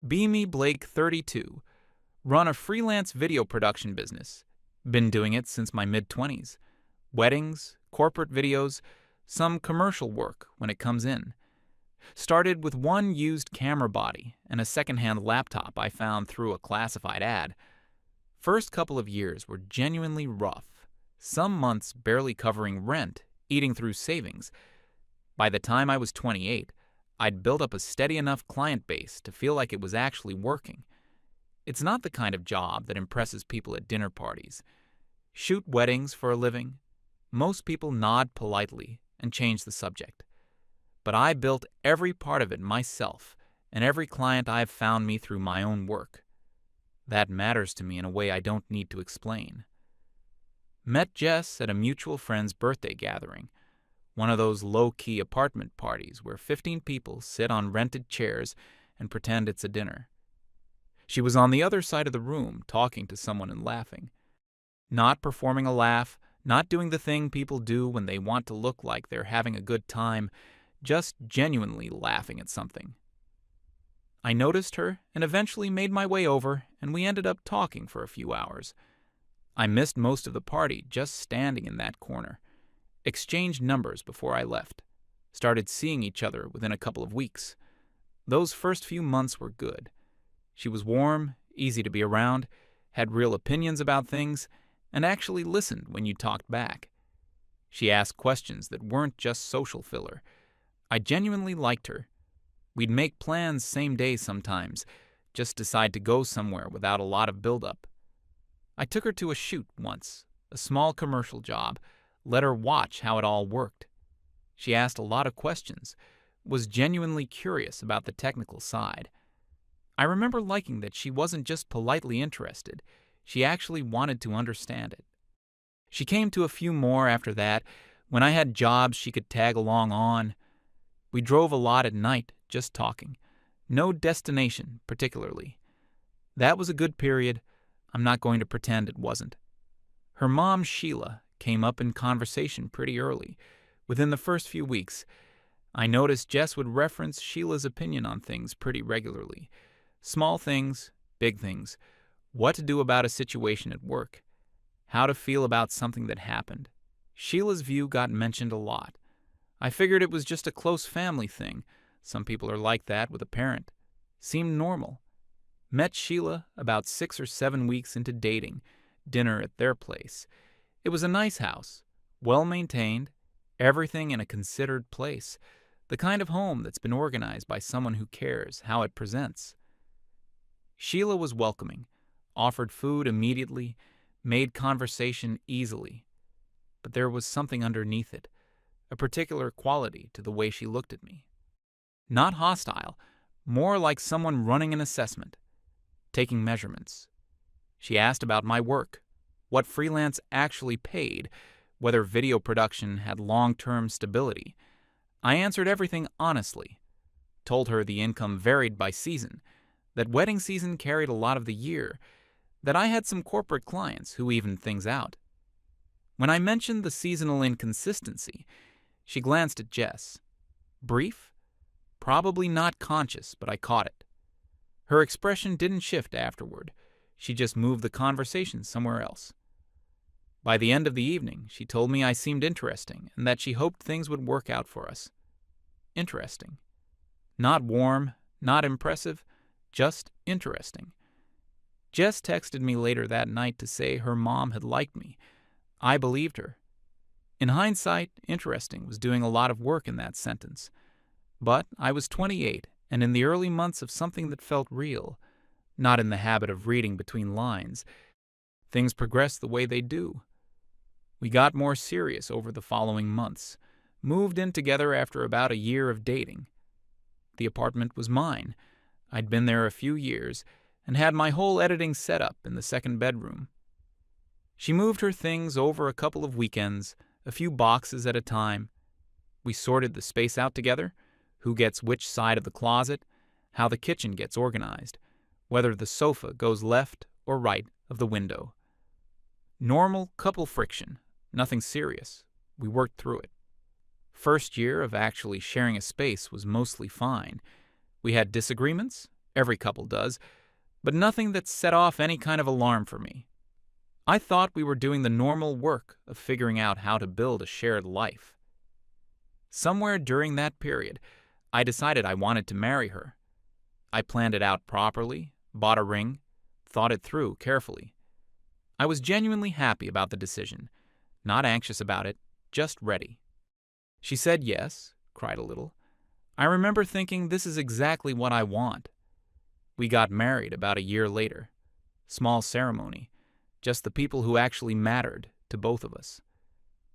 Beamy Blake 32. Run a freelance video production business. Been doing it since my mid-20s. Weddings, corporate videos, some commercial work when it comes in. Started with one used camera body and a secondhand laptop I found through a classified ad. First couple of years were genuinely rough. Some months barely covering rent, eating through savings. By the time I was 28, I'd built up a steady enough client base to feel like it was actually working. It's not the kind of job that impresses people at dinner parties. Shoot weddings for a living. Most people nod politely and change the subject. But I built every part of it myself, and every client I've found me through my own work. That matters to me in a way I don't need to explain. Met Jess at a mutual friend's birthday gathering, one of those low-key apartment parties where 15 people sit on rented chairs and pretend it's a dinner. She was on the other side of the room talking to someone and laughing. Not performing a laugh, not doing the thing people do when they want to look like they're having a good time, just genuinely laughing at something. I noticed her and eventually made my way over, and we ended up talking for a few hours. I missed most of the party just standing in that corner. Exchanged numbers before I left. Started seeing each other within a couple of weeks. Those first few months were good. She was warm, easy to be around, had real opinions about things, and actually listened when you talked back. She asked questions that weren't just social filler. I genuinely liked her. We'd make plans same day sometimes, just decide to go somewhere without a lot of build-up. I took her to a shoot once, a small commercial job, let her watch how it all worked. She asked a lot of questions, was genuinely curious about the technical side. I remember liking that she wasn't just politely interested, she actually wanted to understand it. She came to a few more after that, when I had jobs she could tag along on. We drove a lot at night, just talking. No destination, particularly. That was a good period. I'm not going to pretend it wasn't. Her mom, Sheila, came up in conversation pretty early. Within the first few weeks, I noticed Jess would reference Sheila's opinion on things pretty regularly. Small things, big things. What to do about a situation at work. How to feel about something that happened. Sheila's view got mentioned a lot. I figured it was just a close family thing. Some people are like that with a parent. Seemed normal. Met Sheila about 6 or 7 weeks into dating. Dinner at their place. It was a nice house, well-maintained, everything in a considered place, the kind of home that's been organized by someone who cares how it presents. Sheila was welcoming, offered food immediately, made conversation easily. But there was something underneath it, a particular quality to the way she looked at me. Not hostile, more like someone running an assessment, taking measurements. She asked about my work, what freelance actually paid, whether video production had long-term stability. I answered everything honestly, told her the income varied by season, that wedding season carried a lot of the year, that I had some corporate clients who evened things out. When I mentioned the seasonal inconsistency, she glanced at Jess. Brief? Probably not conscious, but I caught it. Her expression didn't shift afterward. She just moved the conversation somewhere else. By the end of the evening, she told me I seemed interesting and that she hoped things would work out for us. Interesting. Not warm, not impressive, just interesting. Jess texted me later that night to say her mom had liked me. I believed her. In hindsight, interesting was doing a lot of work in that sentence. But I was 28 and in the early months of something that felt real, not in the habit of reading between lines. Things progressed the way they do. We got more serious over the following months, moved in together after about a year of dating. The apartment was mine. I'd been there a few years and had my whole editing set up in the second bedroom. She moved her things over a couple of weekends, a few boxes at a time. We sorted the space out together, who gets which side of the closet, how the kitchen gets organized, whether the sofa goes left or right of the window. Normal couple friction, nothing serious. We worked through it. First year of actually sharing a space was mostly fine. We had disagreements, every couple does, but nothing that set off any kind of alarm for me. I thought we were doing the normal work of figuring out how to build a shared life. Somewhere during that period, I decided I wanted to marry her. I planned it out properly, bought a ring, thought it through carefully. I was genuinely happy about the decision, not anxious about it, just ready. She said yes, cried a little. I remember thinking, this is exactly what I want. We got married about a year later. Small ceremony, just the people who actually mattered to both of us.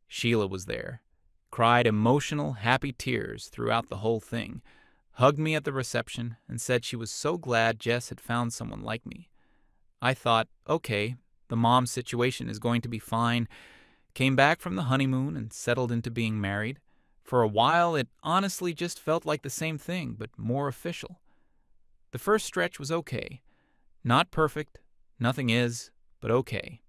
Sheila was there, cried emotional, happy tears throughout the whole thing, hugged me at the reception, and said she was so glad Jess had found someone like me. I thought, okay, the mom situation is going to be fine. Came back from the honeymoon and settled into being married. For a while, it honestly just felt like the same thing, but more official. The first stretch was okay. Not perfect, nothing is, but okay.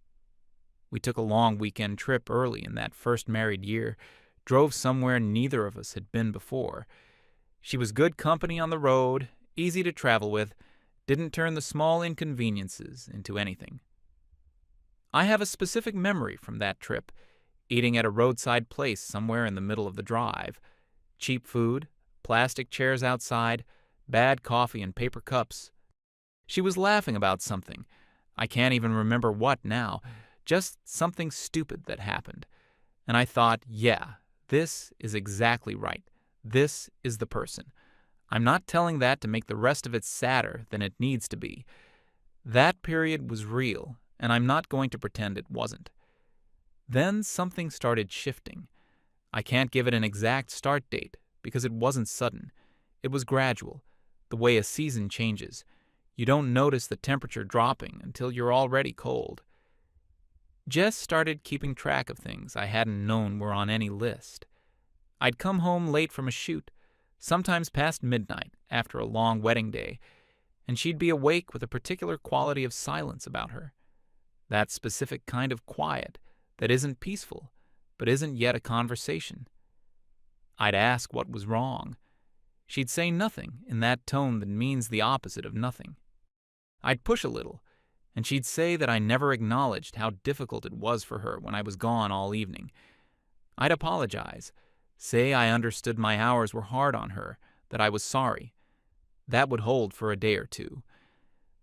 We took a long weekend trip early in that first married year, drove somewhere neither of us had been before. She was good company on the road, easy to travel with, didn't turn the small inconveniences into anything. I have a specific memory from that trip, eating at a roadside place somewhere in the middle of the drive. Cheap food, plastic chairs outside, bad coffee in paper cups. She was laughing about something. I can't even remember what now, just something stupid that happened. And I thought, yeah, this is exactly right. This is the person. I'm not telling that to make the rest of it sadder than it needs to be. That period was real, and I'm not going to pretend it wasn't. Then something started shifting. I can't give it an exact start date because it wasn't sudden. It was gradual, the way a season changes. You don't notice the temperature dropping until you're already cold. Jess started keeping track of things I hadn't known were on any list. I'd come home late from a shoot, sometimes past midnight after a long wedding day, and she'd be awake with a particular quality of silence about her. That specific kind of quiet that isn't peaceful, but isn't yet a conversation. I'd ask what was wrong. She'd say nothing in that tone that means the opposite of nothing. I'd push a little, and she'd say that I never acknowledged how difficult it was for her when I was gone all evening. I'd apologize, say I understood my hours were hard on her, that I was sorry. That would hold for a day or two.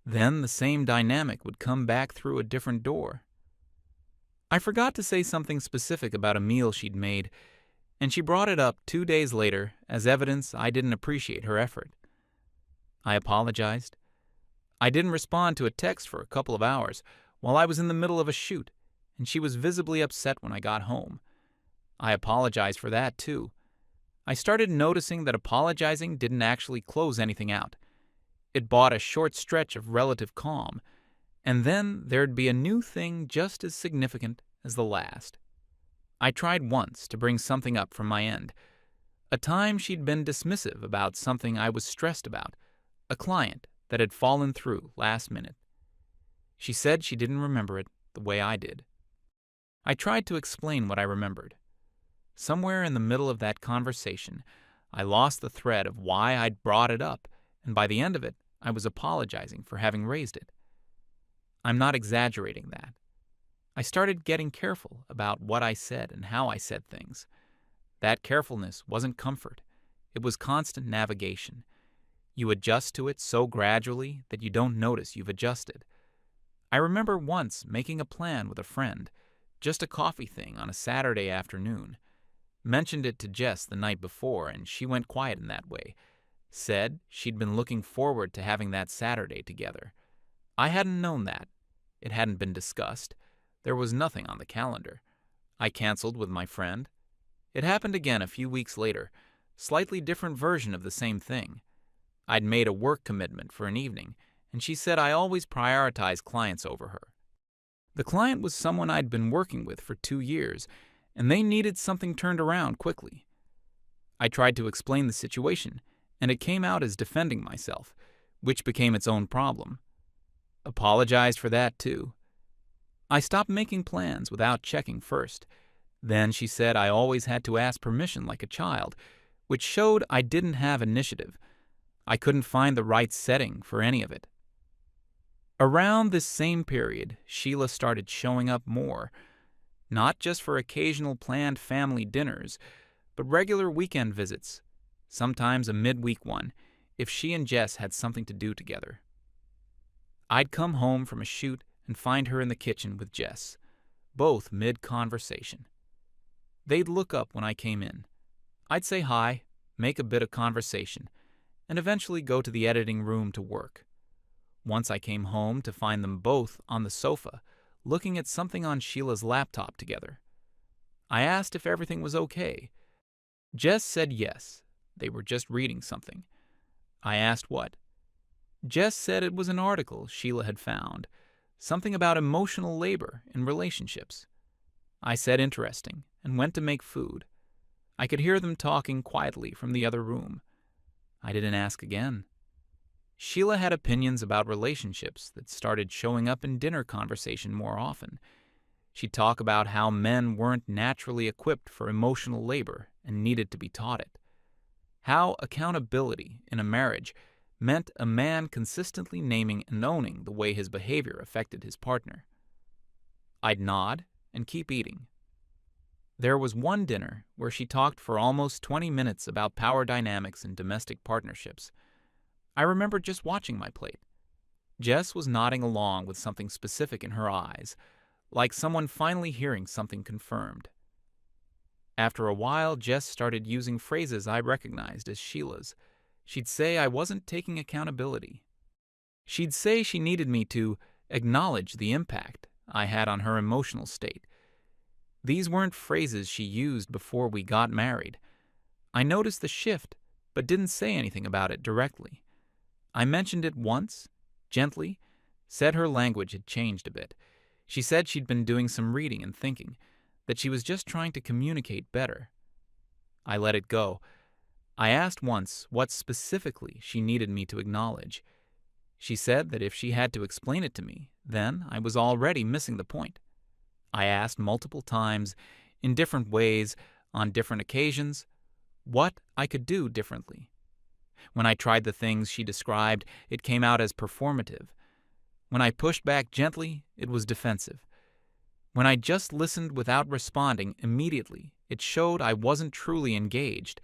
Then the same dynamic would come back through a different door. I forgot to say something specific about a meal she'd made, and she brought it up 2 days later as evidence I didn't appreciate her effort. I apologized. I didn't respond to a text for a couple of hours while I was in the middle of a shoot, and she was visibly upset when I got home. I apologized for that, too. I started noticing that apologizing didn't actually close anything out. It bought a short stretch of relative calm, and then there'd be a new thing just as significant as the last. I tried once to bring something up from my end. A time she'd been dismissive about something I was stressed about, a client that had fallen through last minute. She said she didn't remember it the way I did. I tried to explain what I remembered. Somewhere in the middle of that conversation, I lost the thread of why I'd brought it up, and by the end of it, I was apologizing for having raised it. I'm not exaggerating that. I started getting careful about what I said and how I said things. That carefulness wasn't comfort. It was constant navigation. You adjust to it so gradually that you don't notice you've adjusted. I remember once making a plan with a friend, just a coffee thing on a Saturday afternoon. Mentioned it to Jess the night before, and she went quiet in that way. Said she'd been looking forward to having that Saturday together. I hadn't known that. It hadn't been discussed. There was nothing on the calendar. I canceled with my friend. It happened again a few weeks later, slightly different version of the same thing. I'd made a work commitment for an evening, and she said I always prioritize clients over her. The client was someone I'd been working with for 2 years, and they needed something turned around quickly. I tried to explain the situation, and it came out as defending myself, which became its own problem. Apologized for that, too. I stopped making plans without checking first. Then she said I always had to ask permission like a child, which showed I didn't have initiative. I couldn't find the right setting for any of it. Around this same period, Sheila started showing up more, not just for occasional planned family dinners, but regular weekend visits, sometimes a midweek one, if she and Jess had something to do together. I'd come home from a shoot and find her in the kitchen with Jess, both mid-conversation. They'd look up when I came in. I'd say hi, make a bit of conversation, and eventually go to the editing room to work. Once I came home to find them both on the sofa, looking at something on Sheila's laptop together. I asked if everything was okay. Jess said yes, they were just reading something. I asked what. Jess said it was an article Sheila had found, something about emotional labor in relationships. I said interesting, and went to make food. I could hear them talking quietly from the other room. I didn't ask again. Sheila had opinions about relationships that started showing up in dinner conversation more often. She'd talk about how men weren't naturally equipped for emotional labor and needed to be taught it. How accountability in a marriage meant a man consistently naming and owning the way his behavior affected his partner. I'd nod and keep eating. There was one dinner where she talked for almost 20 minutes about power dynamics in domestic partnerships. I remember just watching my plate. Jess was nodding along with something specific in her eyes, like someone finally hearing something confirmed. After a while, Jess started using phrases I recognized as Sheila's. She'd say I wasn't taking accountability. She'd say she needed me to acknowledge the impact I had on her emotional state. These weren't phrases she used before we got married. I noticed the shift, but didn't say anything about it directly. I mentioned it once, gently, said her language had changed a bit. She said she'd been doing some reading and thinking, that she was just trying to communicate better. I let it go. I asked once what specifically she needed me to acknowledge. She said that if she had to explain it to me, then I was already missing the point. I asked multiple times, in different ways, on different occasions, what I could do differently. When I tried the things she described, it came out as performative. When I pushed back gently, it was defensive. When I just listened without responding immediately, it showed I wasn't truly engaged.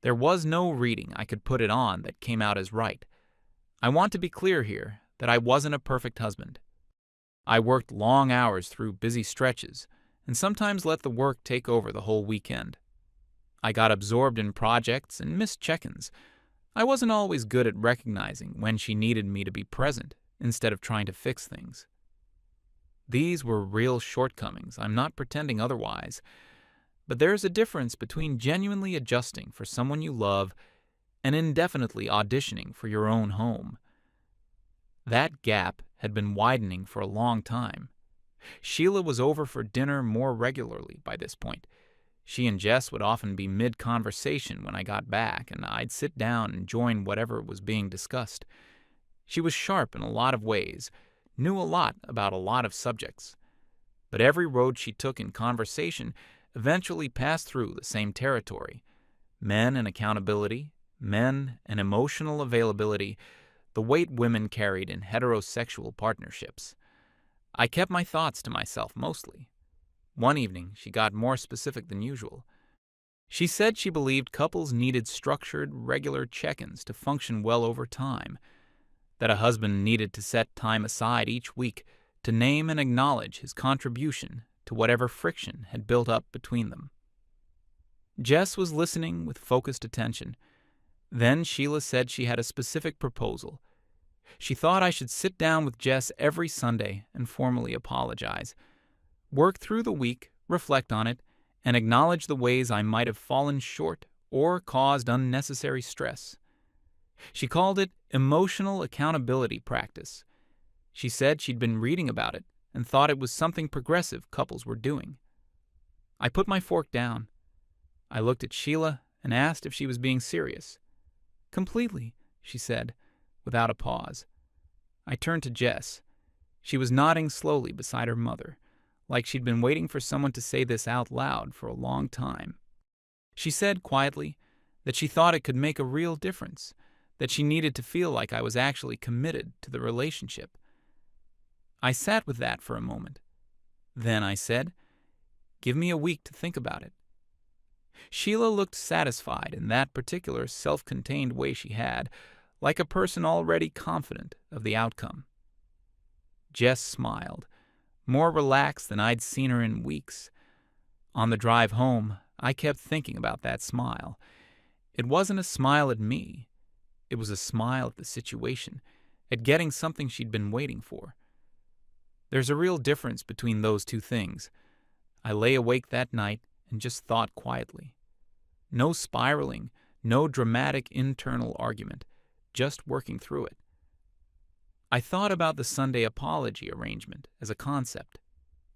There was no reading I could put it on that came out as right. I want to be clear here that I wasn't a perfect husband. I worked long hours through busy stretches, and sometimes let the work take over the whole weekend. I got absorbed in projects and missed check-ins. I wasn't always good at recognizing when she needed me to be present instead of trying to fix things. These were real shortcomings, I'm not pretending otherwise, but there's a difference between genuinely adjusting for someone you love and indefinitely auditioning for your own home. That gap had been widening for a long time. Sheila was over for dinner more regularly by this point. She and Jess would often be mid-conversation when I got back, and I'd sit down and join whatever was being discussed. She was sharp in a lot of ways, knew a lot about a lot of subjects. But every road she took in conversation eventually passed through the same territory. Men and accountability, men and emotional availability, the weight women carried in heterosexual partnerships. I kept my thoughts to myself mostly. One evening, she got more specific than usual. She said she believed couples needed structured, regular check-ins to function well over time, that a husband needed to set time aside each week to name and acknowledge his contribution to whatever friction had built up between them. Jess was listening with focused attention. Then Sheila said she had a specific proposal. She thought I should sit down with Jess every Sunday and formally apologize. Work through the week, reflect on it, and acknowledge the ways I might have fallen short or caused unnecessary stress. She called it emotional accountability practice. She said she'd been reading about it and thought it was something progressive couples were doing. I put my fork down. I looked at Sheila and asked if she was being serious. Completely, she said, without a pause. I turned to Jess. She was nodding slowly beside her mother, like she'd been waiting for someone to say this out loud for a long time. She said quietly that she thought it could make a real difference, that she needed to feel like I was actually committed to the relationship. I sat with that for a moment. Then I said, "Give me a week to think about it." Sheila looked satisfied in that particular self-contained way she had, like a person already confident of the outcome. Jess smiled, more relaxed than I'd seen her in weeks. On the drive home, I kept thinking about that smile. It wasn't a smile at me. It was a smile at the situation, at getting something she'd been waiting for. There's a real difference between those two things. I lay awake that night and just thought quietly. No spiraling, no dramatic internal argument, just working through it. I thought about the Sunday apology arrangement as a concept.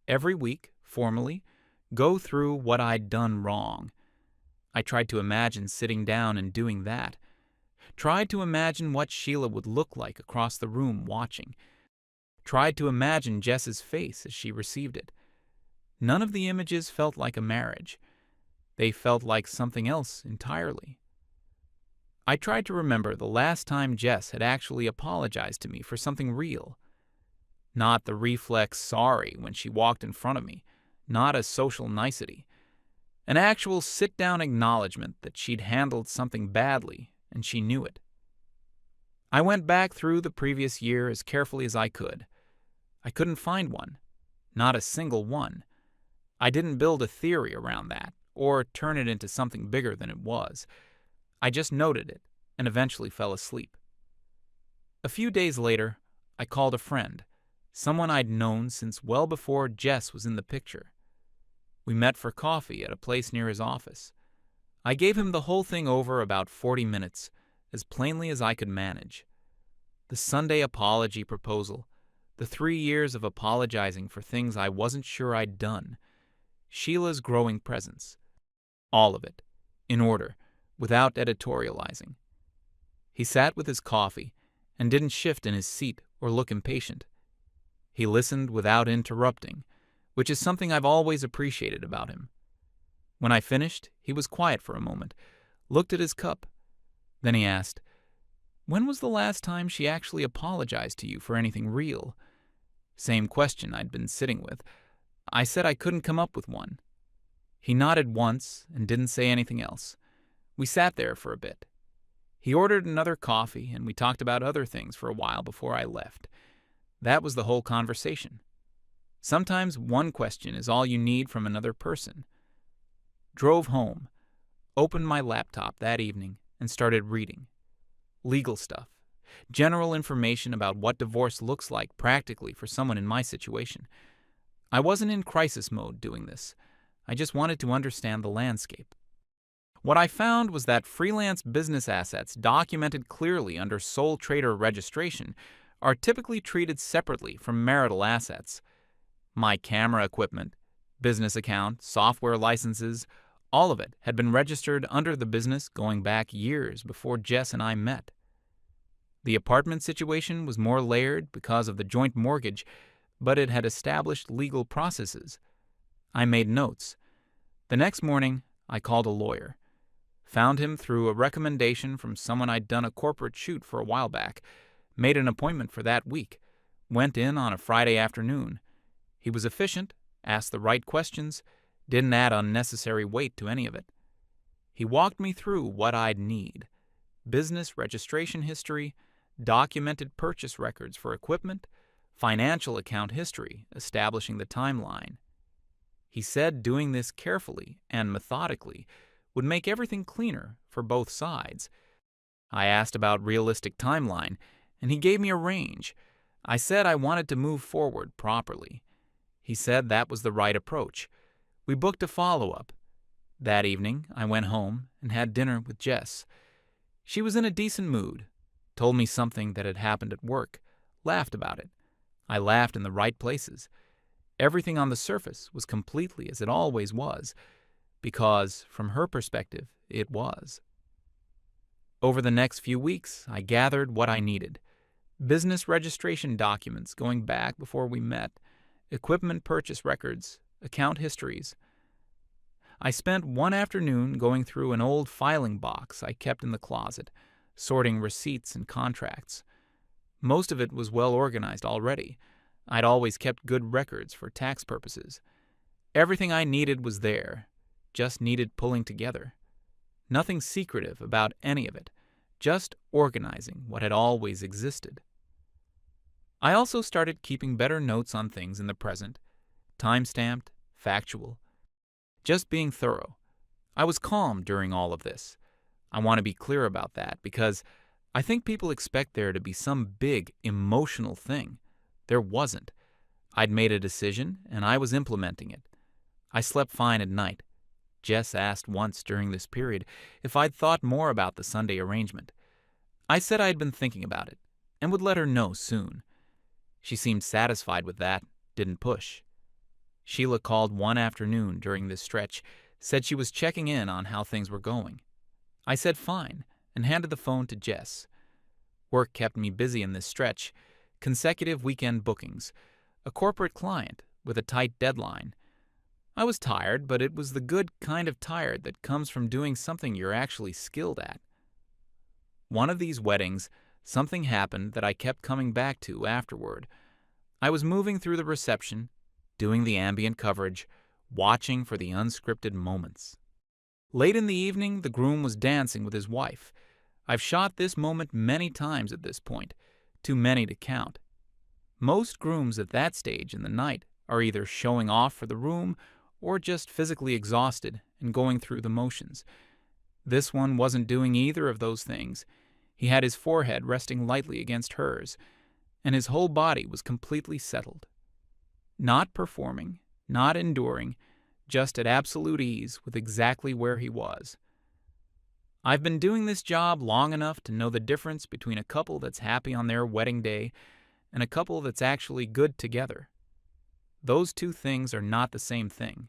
Every week, formally, go through what I'd done wrong. I tried to imagine sitting down and doing that. Tried to imagine what Sheila would look like across the room watching. Tried to imagine Jess's face as she received it. None of the images felt like a marriage. They felt like something else entirely. I tried to remember the last time Jess had actually apologized to me for something real. Not the reflex sorry when she walked in front of me, not a social nicety. An actual sit-down acknowledgement that she'd handled something badly and she knew it. I went back through the previous year as carefully as I could. I couldn't find one, not a single one. I didn't build a theory around that or turn it into something bigger than it was. I just noted it and eventually fell asleep. A few days later, I called a friend, someone I'd known since well before Jess was in the picture. We met for coffee at a place near his office. I gave him the whole thing over about 40 minutes, as plainly as I could manage. The Sunday apology proposal, the 3 years of apologizing for things I wasn't sure I'd done, Sheila's growing presence. All of it, in order, without editorializing. He sat with his coffee and didn't shift in his seat or look impatient. He listened without interrupting, which is something I've always appreciated about him. When I finished, he was quiet for a moment, looked at his cup. Then he asked, "When was the last time she actually apologized to you for anything real?" Same question I'd been sitting with. I said I couldn't come up with one. He nodded once and didn't say anything else. We sat there for a bit. He ordered another coffee, and we talked about other things for a while before I left. That was the whole conversation. Sometimes one question is all you need from another person. Drove home, opened my laptop that evening, and started reading. Legal stuff. General information about what divorce looks like practically for someone in my situation. I wasn't in crisis mode doing this. I just wanted to understand the landscape. What I found was that freelance business assets documented clearly under sole trader registration are typically treated separately from marital assets. My camera equipment, business account, software licenses, all of it had been registered under the business going back years before Jess and I met. The apartment situation was more layered because of the joint mortgage, but it had established legal processes. I made notes. The next morning, I called a lawyer. Found him through a recommendation from someone I'd done a corporate shoot for a while back. Made an appointment for that week. Went in on a Friday afternoon. He was efficient, asked the right questions, didn't add unnecessary weight to any of it. He walked me through what I'd need. Business registration history, documented purchase records for equipment, financial account history establishing the timeline. He said doing this carefully and methodically would make everything cleaner for both sides. I asked about realistic timeline, and he gave me a range. I said I wanted to move forward properly. He said that was the right approach. We booked a follow-up. That evening, I went home and had dinner with Jess. She was in a decent mood, told me something that had happened at work, laughed about it. I laughed in the right places. Everything on the surface was completely as it always was, because, from her perspective, it was. Over the next few weeks, I gathered what I needed. Business registration documents going back before we met, equipment purchase records, account histories. I spent one afternoon going through an old filing box I kept in the closet, sorting receipts and contracts. Most of it was well organized already. I'd always kept good records for tax purposes. Everything I needed was there, just needed pulling together. Nothing secretive about any of it, just organizing what had always existed. I also started keeping better notes on things in the present, time-stamped, factual, just being thorough. I was calm during all of this. I want to be clear about that because I think people expect there to be some big emotional thing. There wasn't. I'd made a decision and I was implementing it. I slept fine at night. Jess asked once during this period if I'd thought more about the Sunday arrangement. I said I'd been thinking about it and would let her know soon. She seemed satisfied with that, didn't push. Sheila called one afternoon during this stretch, said she was checking in on how things were going. I said fine and handed the phone to Jess. Work kept me busy in this stretch, consecutive weekend bookings, a corporate client with a tight deadline. I was tired, but it was the good kind of tired that comes from doing something you're actually skilled at. One of these weddings, something happened that I kept coming back to afterward. I was moving through the reception, doing the ambient coverage, watching for the unscripted moments. Late in the evening, the groom was dancing with his wife. I've shot this moment many times at this point, too many to count. Most grooms at that stage in the night are either showing off for the room or just physically exhausted and going through the motions. This one wasn't doing either of those things. He had his forehead resting lightly against hers, and his whole body was completely settled. Not performing, not enduring, just at absolute ease with exactly where he was. I've been doing this job long enough to know the difference between a couple that's happy on their wedding day and a couple that's actually good together. Those two things are not the same thing.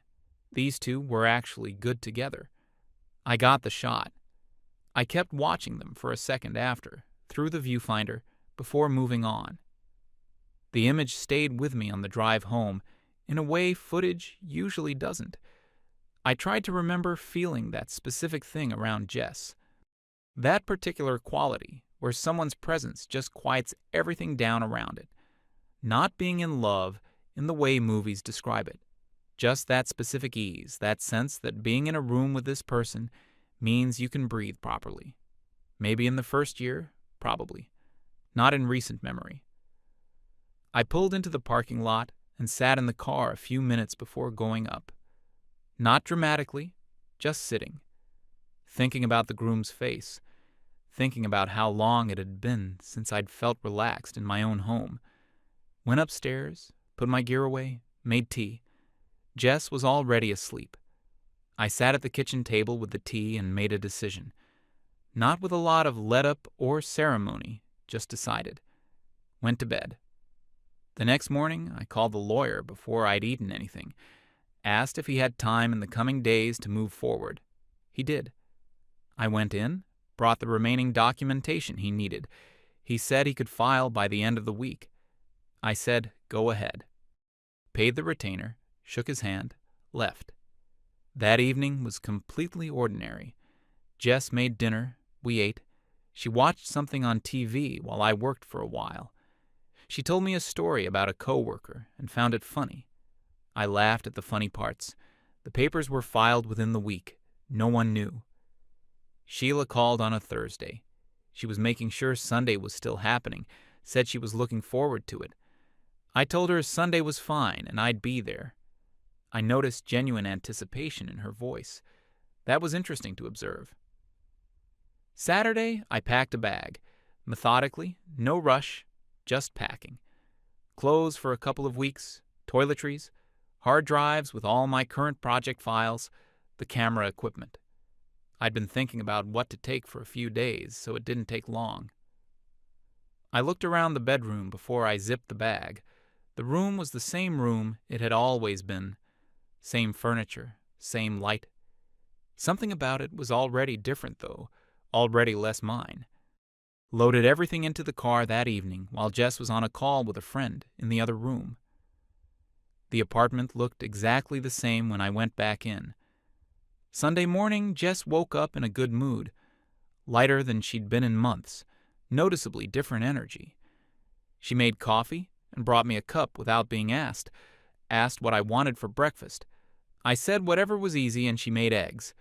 These two were actually good together. I got the shot. I kept watching them for a second after, through the viewfinder, before moving on. The image stayed with me on the drive home, in a way footage usually doesn't. I tried to remember feeling that specific thing around Jess. That particular quality, where someone's presence just quiets everything down around it. Not being in love in the way movies describe it. Just that specific ease, that sense that being in a room with this person means you can breathe properly. Maybe in the first year, probably. Not in recent memory. I pulled into the parking lot and sat in the car a few minutes before going up. Not dramatically, just sitting. Thinking about the groom's face. Thinking about how long it had been since I'd felt relaxed in my own home. Went upstairs, put my gear away, made tea. Jess was already asleep. I sat at the kitchen table with the tea and made a decision. Not with a lot of let-up or ceremony, just decided. Went to bed. The next morning, I called the lawyer before I'd eaten anything. Asked if he had time in the coming days to move forward. He did. I went in, brought the remaining documentation he needed. He said he could file by the end of the week. I said, go ahead. Paid the retainer, shook his hand, left. That evening was completely ordinary. Jess made dinner, we ate. She watched something on TV while I worked for a while. She told me a story about a coworker and found it funny. I laughed at the funny parts. The papers were filed within the week. No one knew. Sheila called on a Thursday. She was making sure Sunday was still happening, said she was looking forward to it. I told her Sunday was fine and I'd be there. I noticed genuine anticipation in her voice. That was interesting to observe. Saturday, I packed a bag. Methodically, no rush, just packing. Clothes for a couple of weeks, toiletries, hard drives with all my current project files, the camera equipment. I'd been thinking about what to take for a few days, so it didn't take long. I looked around the bedroom before I zipped the bag. The room was the same room it had always been. Same furniture, same light. Something about it was already different, though, already less mine. Loaded everything into the car that evening while Jess was on a call with a friend in the other room. The apartment looked exactly the same when I went back in. Sunday morning, Jess woke up in a good mood. lighter than she'd been in months, noticeably different energy. She made coffee and brought me a cup without being asked what I wanted for breakfast. I said whatever was easy, and she made eggs.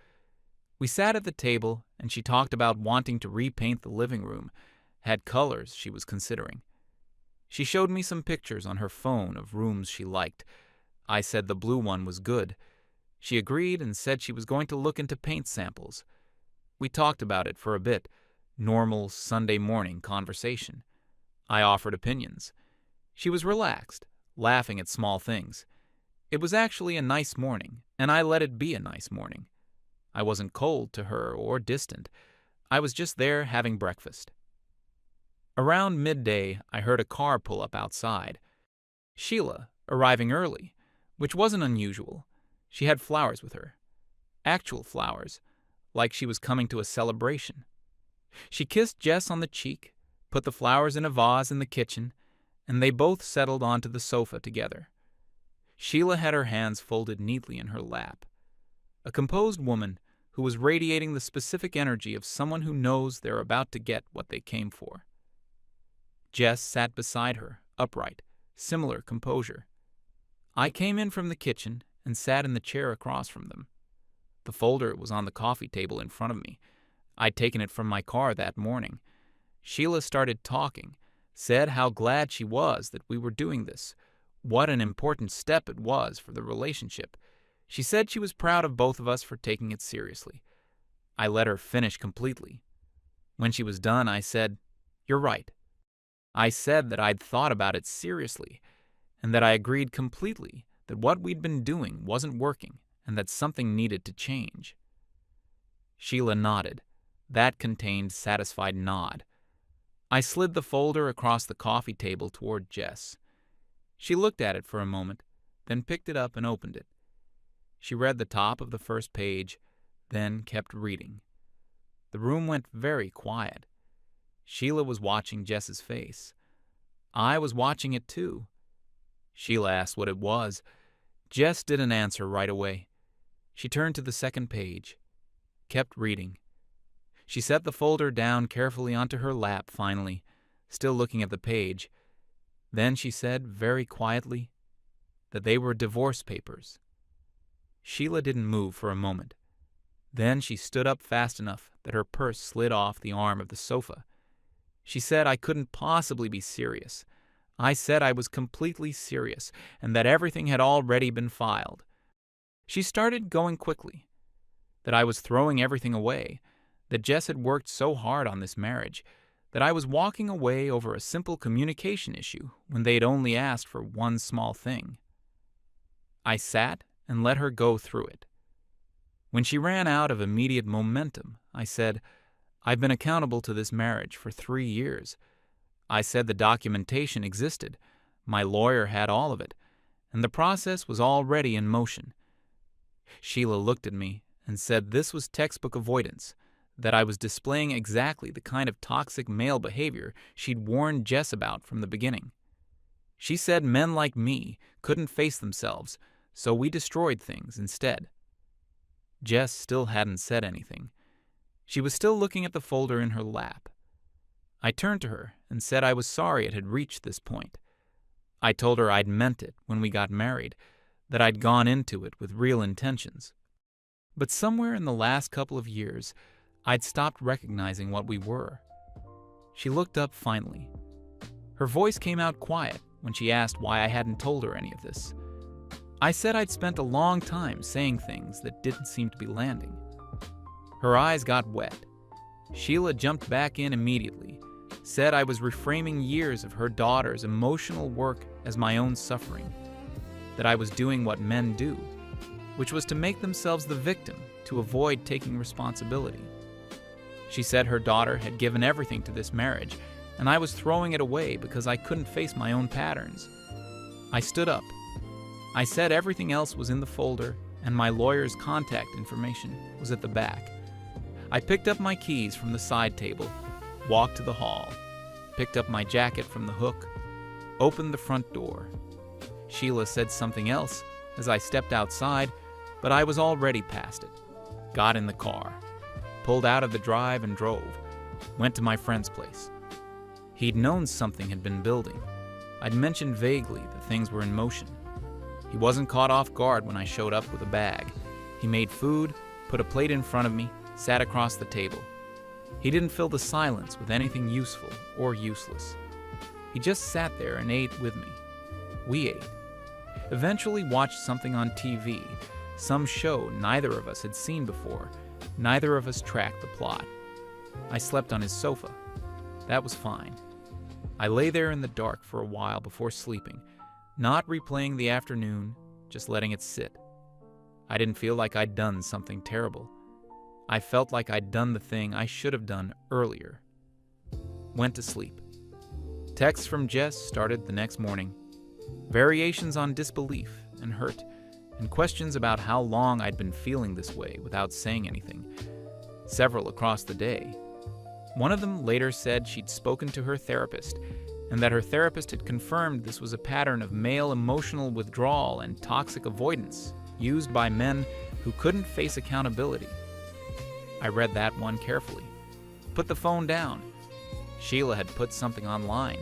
We sat at the table, and she talked about wanting to repaint the living room, had colors she was considering. She showed me some pictures on her phone of rooms she liked. I said the blue one was good. She agreed and said she was going to look into paint samples. We talked about it for a bit, normal Sunday morning conversation. I offered opinions. She was relaxed, laughing at small things. It was actually a nice morning, and I let it be a nice morning. I wasn't cold to her or distant. I was just there having breakfast. Around midday, I heard a car pull up outside. Sheila, arriving early, which wasn't unusual. She had flowers with her. Actual flowers, like she was coming to a celebration. She kissed Jess on the cheek, put the flowers in a vase in the kitchen, and they both settled onto the sofa together. Sheila had her hands folded neatly in her lap. A composed woman who was radiating the specific energy of someone who knows they're about to get what they came for. Jess sat beside her, upright, similar composure. I came in from the kitchen and sat in the chair across from them. The folder was on the coffee table in front of me. I'd taken it from my car that morning. Sheila started talking, said how glad she was that we were doing this, what an important step it was for the relationship. She said she was proud of both of us for taking it seriously. I let her finish completely. When she was done, I said, "You're right." I said that I'd thought about it seriously, and that I agreed completely that what we'd been doing wasn't working and that something needed to change. Sheila nodded. That contained satisfied nod. I slid the folder across the coffee table toward Jess. She looked at it for a moment, then picked it up and opened it. She read the top of the first page, then kept reading. The room went very quiet. Sheila was watching Jess's face. I was watching it too. Sheila asked what it was. Jess didn't answer right away. She turned to the second page, kept reading. She set the folder down carefully onto her lap finally, still looking at the page. Then she said very quietly that they were divorce papers. Sheila didn't move for a moment. Then she stood up fast enough that her purse slid off the arm of the sofa. She said I couldn't possibly be serious. I said I was completely serious and that everything had already been filed. She started going quickly, that I was throwing everything away, that Jess had worked so hard on this marriage, that I was walking away over a simple communication issue when they'd only asked for one small thing. I sat and let her go through it. When she ran out of immediate momentum, I said, "I've been accountable to this marriage for 3 years. I said the documentation existed, my lawyer had all of it, and the process was already in motion." Sheila looked at me and said this was textbook avoidance, that I was displaying exactly the kind of toxic male behavior she'd warned Jess about from the beginning. She said men like me couldn't face themselves, so we destroyed things instead. Jess still hadn't said anything. She was still looking at the folder in her lap. I turned to her and said I was sorry it had reached this point. I told her I'd meant it when we got married, that I'd gone into it with real intentions. But somewhere in the last couple of years, I'd stopped recognizing what we were. She looked up finally. Her voice came out quiet when she asked why I hadn't told her any of this. I said I'd spent a long time saying things that didn't seem to be landing. Her eyes got wet. Sheila jumped back in immediately, said I was reframing years of her daughter's emotional work as my own suffering, that I was doing what men do, which was to make themselves the victim to avoid taking responsibility. She said her daughter had given everything to this marriage, and I was throwing it away because I couldn't face my own patterns. I stood up. I said everything else was in the folder, and my lawyer's contact information was at the back. I picked up my keys from the side table, walked to the hall, picked up my jacket from the hook, opened the front door. Sheila said something else as I stepped outside, but I was already past it. Got in the car. pulled out of the drive and drove. Went to my friend's place. He'd known something had been building. I'd mentioned vaguely that things were in motion. He wasn't caught off guard when I showed up with a bag. He made food, put a plate in front of me, sat across the table. He didn't fill the silence with anything useful or useless. He just sat there and ate with me. We ate. Eventually watched something on TV, some show neither of us had seen before. Neither of us tracked the plot. I slept on his sofa. That was fine. I lay there in the dark for a while before sleeping, not replaying the afternoon, just letting it sit. I didn't feel like I'd done something terrible. I felt like I'd done the thing I should have done earlier. Went to sleep. Texts from Jess started the next morning. Variations on disbelief and hurt, and questions about how long I'd been feeling this way without saying anything. Several across the day. One of them later said she'd spoken to her therapist, and that her therapist had confirmed this was a pattern of male emotional withdrawal and toxic avoidance used by men who couldn't face accountability. I read that one carefully. Put the phone down. Sheila had put something online.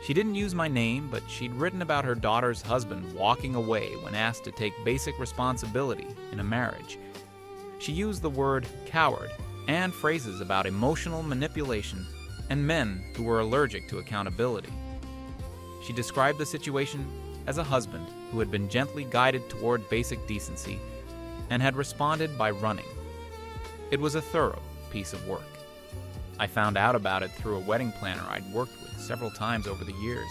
She didn't use my name, but she'd written about her daughter's husband walking away when asked to take basic responsibility in a marriage. She used the word coward and phrases about emotional manipulation and men who were allergic to accountability. She described the situation as a husband who had been gently guided toward basic decency and had responded by running. It was a thorough piece of work. I found out about it through a wedding planner I'd worked with several times over the years.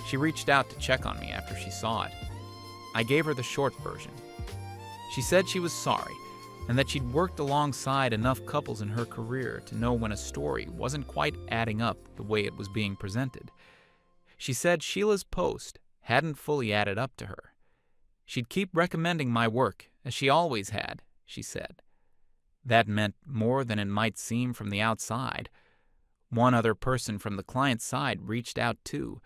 She reached out to check on me after she saw it. I gave her the short version. She said she was sorry and that she'd worked alongside enough couples in her career to know when a story wasn't quite adding up the way it was being presented. She said Sheila's post hadn't fully added up to her. She'd keep recommending my work, as she always had, she said. That meant more than it might seem from the outside. One other person from the client's side reached out too,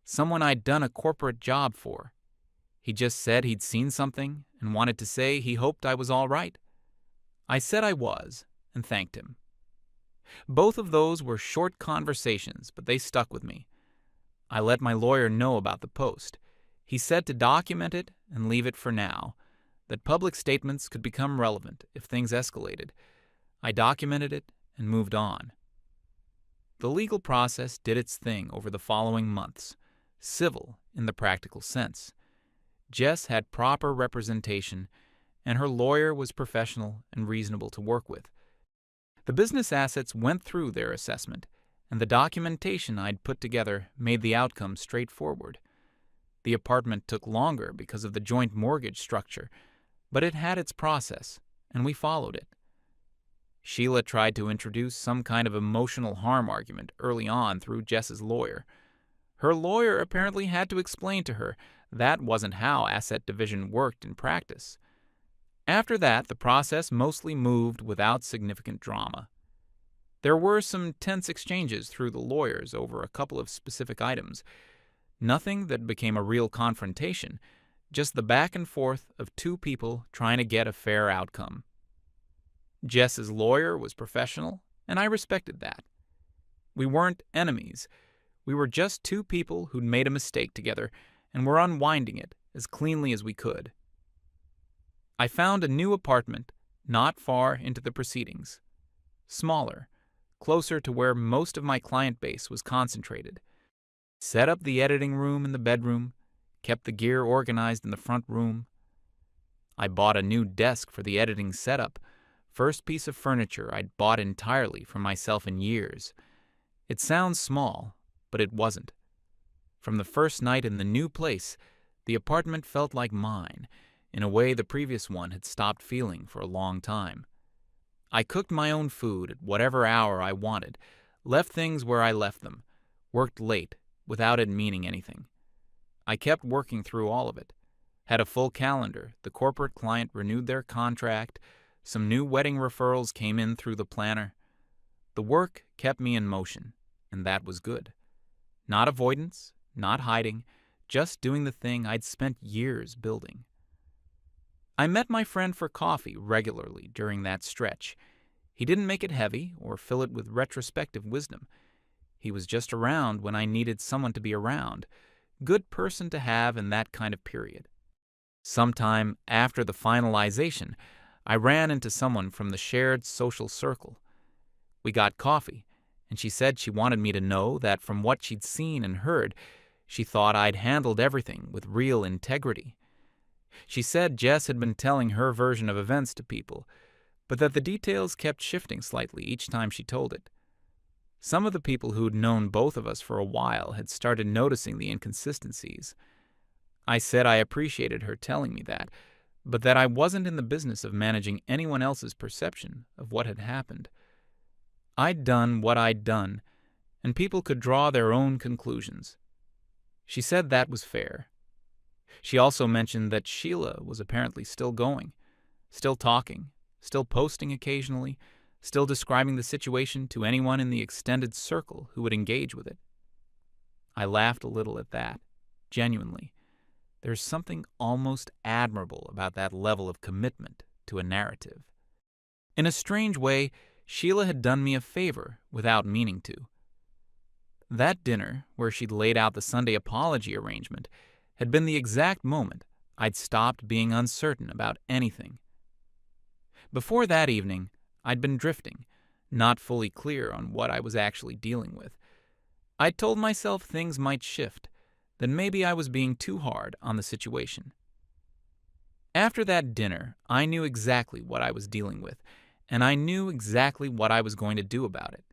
someone I'd done a corporate job for. He just said he'd seen something and wanted to say he hoped I was all right. I said I was, and thanked him. Both of those were short conversations, but they stuck with me. I let my lawyer know about the post. He said to document it and leave it for now, that public statements could become relevant if things escalated. I documented it and moved on. The legal process did its thing over the following months, civil in the practical sense. Jess had proper representation, and her lawyer was professional and reasonable to work with. The business assets went through their assessment, and the documentation I'd put together made the outcome straightforward. The apartment took longer because of the joint mortgage structure, but it had its process, and we followed it. Sheila tried to introduce some kind of emotional harm argument early on through Jess's lawyer. Her lawyer apparently had to explain to her that wasn't how asset division worked in practice. After that, the process mostly moved without significant drama. There were some tense exchanges through the lawyers over a couple of specific items. Nothing that became a real confrontation, just the back and forth of two people trying to get a fair outcome. Jess's lawyer was professional, and I respected that. We weren't enemies. We were just two people who'd made a mistake together and were unwinding it as cleanly as we could. I found a new apartment not far into the proceedings. Smaller, closer to where most of my client base was concentrated. Set up the editing room in the bedroom, kept the gear organized in the front room. I bought a new desk for the editing setup, first piece of furniture I'd bought entirely for myself in years. It sounds small, but it wasn't. From the first night in the new place, the apartment felt like mine, in a way the previous one had stopped feeling for a long time. I cooked my own food at whatever hour I wanted, left things where I left them, worked late without it meaning anything. I kept working through all of it. Had a full calendar, the corporate client renewed their contract, some new wedding referrals came in through the planner. The work kept me in motion, and that was good. Not avoidance, not hiding, just doing the thing I'd spent years building. I met my friend for coffee regularly during that stretch. He didn't make it heavy or fill it with retrospective wisdom. He was just around when I needed someone to be around. Good person to have in that kind of period. Sometime after the finalization, I ran into someone from the shared social circle. We got coffee, and she said she wanted me to know that from what she'd seen and heard, she thought I'd handled everything with real integrity. She said Jess had been telling her version of events to people, but that the details kept shifting slightly each time she told it. Some of the people who'd known both of us for a while had started noticing the inconsistencies. I said I appreciated her telling me that, but that I wasn't in the business of managing anyone else's perception of what had happened. I'd done what I'd done, and people could draw their own conclusions. She said that was fair. She also mentioned that Sheila was apparently still going, still talking, still posting occasionally, still describing the situation to anyone in the extended circle who would engage with it. I laughed a little at that, genuinely. There's something almost admirable about that level of commitment to a narrative. In a strange way, Sheila had done me a favor without meaning to. That dinner, where she'd laid out the Sunday apology arrangement, had been the exact moment I'd stopped being uncertain about anything. Before that evening, I'd been drifting, not fully clear on what I was actually dealing with. I'd told myself things might shift, that maybe I was being too hard on the situation. After that dinner, I knew exactly what I was dealing with, and I knew exactly what I was going to do about it.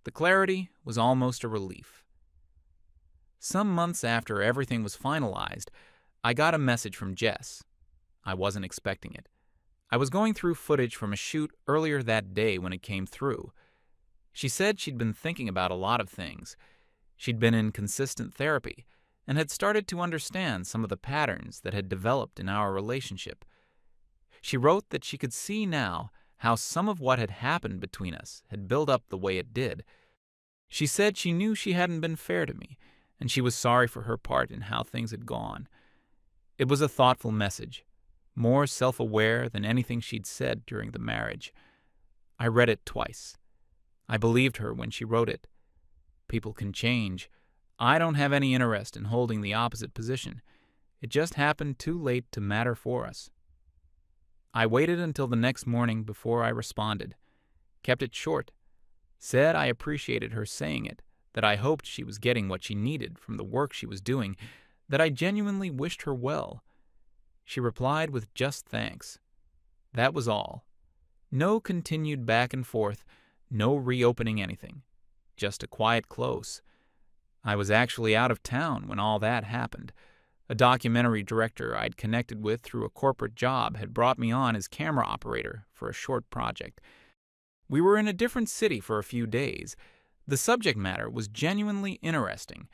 The clarity was almost a relief. Some months after everything was finalized, I got a message from Jess. I wasn't expecting it. I was going through footage from a shoot earlier that day when it came through. She said she'd been thinking about a lot of things. She'd been in consistent therapy and had started to understand some of the patterns that had developed in our relationship. She wrote that she could see now how some of what had happened between us had built up the way it did. She said she knew she hadn't been fair to me, and she was sorry for her part in how things had gone. It was a thoughtful message, more self-aware than anything she'd said during the marriage. I read it twice. I believed her when she wrote it. People can change. I don't have any interest in holding the opposite position. It just happened too late to matter for us. I waited until the next morning before I responded. Kept it short. Said I appreciated her saying it, that I hoped she was getting what she needed from the work she was doing, that I genuinely wished her well. She replied with just thanks. That was all. No continued back and forth, no reopening anything. Just a quiet close. I was actually out of town when all that happened. A documentary director I'd connected with through a corporate job had brought me on as camera operator for a short project. We were in a different city for a few days. The subject matter was genuinely interesting,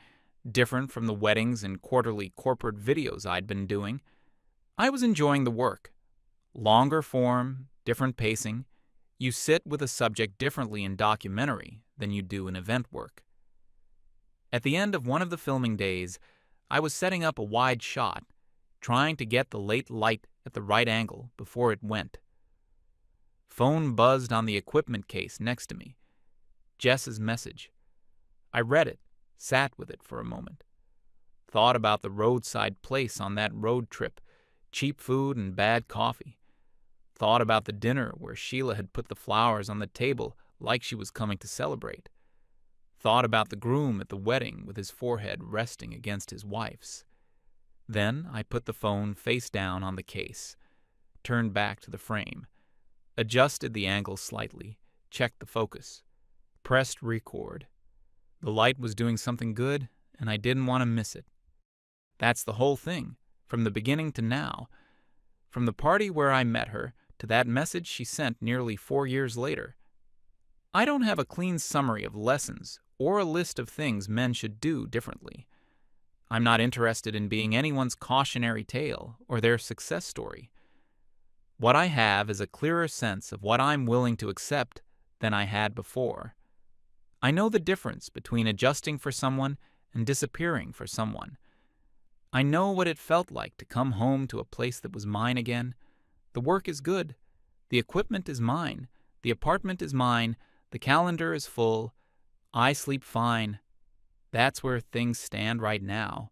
different from the weddings and quarterly corporate videos I'd been doing. I was enjoying the work. Longer form, different pacing. You sit with a subject differently in documentary than you do in event work. At the end of one of the filming days, I was setting up a wide shot, trying to get the late light at the right angle before it went. Phone buzzed on the equipment case next to me. Jess's message. I read it, sat with it for a moment. Thought about the roadside place on that road trip, cheap food and bad coffee. Thought about the dinner where Sheila had put the flowers on the table like she was coming to celebrate. Thought about the groom at the wedding with his forehead resting against his wife's. Then I put the phone face down on the case, turned back to the frame, adjusted the angle slightly, checked the focus, pressed record. The light was doing something good, and I didn't want to miss it. That's the whole thing, from the beginning to now. From the party where I met her to that message she sent nearly 4 years later. I don't have a clean summary of lessons or a list of things men should do differently. I'm not interested in being anyone's cautionary tale or their success story. What I have is a clearer sense of what I'm willing to accept than I had before. I know the difference between adjusting for someone and disappearing for someone. I know what it felt like to come home to a place that was mine again. The work is good. The equipment is mine. The apartment is mine. The calendar is full. I sleep fine. That's where things stand right now.